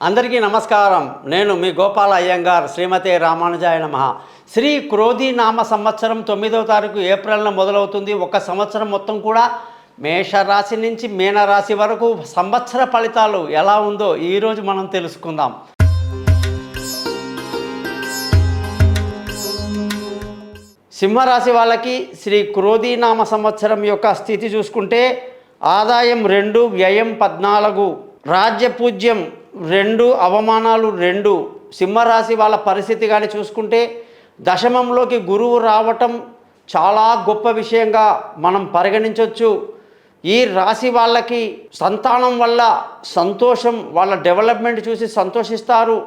అందరికీ నమస్కారం. నేను మీ గోపాల అయ్యంగార్. శ్రీమతే రామానుజాయ నమః. శ్రీ క్రోధి నామ సంవత్సరం 9వ తారీఖు ఏప్రిల్న మొదలవుతుంది. ఒక సంవత్సరం మొత్తం కూడా మేషరాశి నుంచి మీనరాశి వరకు సంవత్సర ఫలితాలు ఎలా ఉందో ఈరోజు మనం తెలుసుకుందాం. సింహరాశి వాళ్ళకి శ్రీ క్రోధి నామ సంవత్సరం యొక్క స్థితి చూసుకుంటే ఆదాయం 2, వ్యయం 14, రాజ్యపూజ్యం 2, అవమానాలు 2. సింహరాశి వాళ్ళ పరిస్థితి కానీ చూసుకుంటే దశమంలోకి గురువు రావటం చాలా గొప్ప విషయంగా మనం పరిగణించవచ్చు. ఈ రాశి వాళ్ళకి సంతానం వల్ల సంతోషం, వాళ్ళ డెవలప్మెంట్ చూసి సంతోషిస్తారు.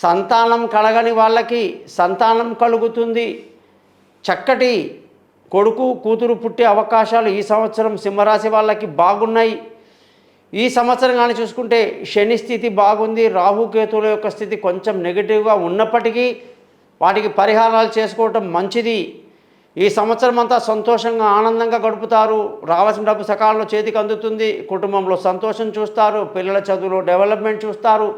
సంతానం కలగని వాళ్ళకి సంతానం కలుగుతుంది. చక్కటి కొడుకు కూతురు పుట్టే అవకాశాలు ఈ సంవత్సరం సింహరాశి వాళ్ళకి బాగున్నాయి. ఈ సంవత్సరం కానీ చూసుకుంటే శని స్థితి బాగుంది. రాహుకేతువుల యొక్క స్థితి కొంచెం నెగిటివ్గా ఉన్నప్పటికీ వాటికి పరిహారాలు చేసుకోవటం మంచిది. ఈ సంవత్సరం అంతా సంతోషంగా ఆనందంగా గడుపుతారు. రావాల్సిన డబ్బు సకాలంలో చేతికి అందుతుంది. కుటుంబంలో సంతోషం చూస్తారు. పిల్లల చదువులో డెవలప్మెంట్ చూస్తారు.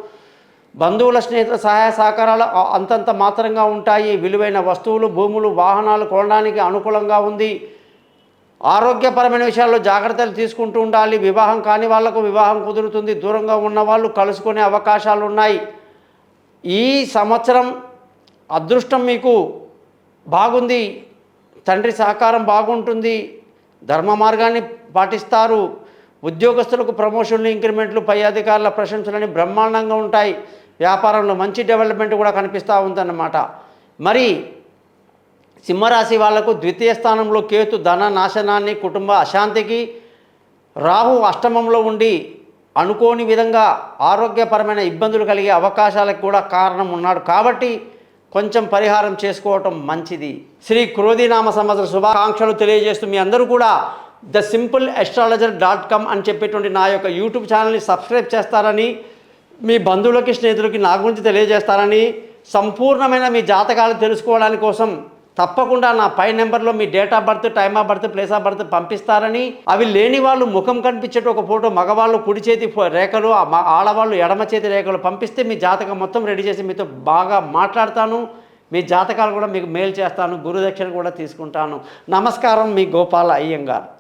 బంధువుల స్నేహితుల సహాయ సహకారాలు అంతంత మాత్రంగా ఉంటాయి. విలువైన వస్తువులు, భూములు, వాహనాలు కొనడానికి అనుకూలంగా ఉంది. ఆరోగ్యపరమైన విషయాల్లో జాగ్రత్తలు తీసుకుంటూ ఉండాలి. వివాహం కాని వాళ్లకు వివాహం కుదురుతుంది. దూరంగా ఉన్న వాళ్ళు కలుసుకునే అవకాశాలు ఉన్నాయి. ఈ సంవత్సరం అదృష్టం మీకు బాగుంది. తండ్రి సహకారం బాగుంటుంది. ధర్మ మార్గాన్ని పాటిస్తారు. ఉద్యోగస్తులకు ప్రమోషన్లు, ఇంక్రిమెంట్లు, పై అధికారుల ప్రశంసలని బ్రహ్మాండంగా ఉంటాయి. వ్యాపారంలో మంచి డెవలప్మెంట్ కూడా కనిపిస్తూ ఉందన్నమాట. మరి సింహరాశి వాళ్లకు ద్వితీయ స్థానంలో కేతు ధన నాశనాన్ని, కుటుంబ అశాంతికి, రాహు అష్టమంలో ఉండి అనుకోని విధంగా ఆరోగ్యపరమైన ఇబ్బందులు కలిగే అవకాశాలకు కూడా కారణం ఉన్నాడు. కాబట్టి కొంచెం పరిహారం చేసుకోవటం మంచిది. శ్రీ క్రోధినామ సంవత్సర శుభాకాంక్షలు తెలియజేస్తూ మీ అందరూ కూడా thesimpleastrologer.com అని చెప్పేటువంటి నా యొక్క యూట్యూబ్ ఛానల్ని సబ్స్క్రైబ్ చేస్తారని, మీ బంధువులకి స్నేహితులకి నా గురించి తెలియజేస్తారని, సంపూర్ణమైన మీ జాతకాలు తెలుసుకోవడానికి కోసం తప్పకుండా నా పై నెంబర్లో మీ date of birth, time of birth, place of birth పంపిస్తారని, అవి లేని వాళ్ళు ముఖం కనిపించేట ఒక ఫోటో, మగవాళ్ళు కుడి చేతి రేఖలు, ఆడవాళ్ళు ఎడమ చేతి రేఖలు పంపిస్తే మీ జాతకం మొత్తం రెడీ చేసి మీతో బాగా మాట్లాడతాను. మీ జాతకాలు కూడా మీకు మెయిల్ చేస్తాను. గురుదక్షిణ కూడా తీసుకుంటాను. నమస్కారం, మీ గోపాల అయ్యంగార్.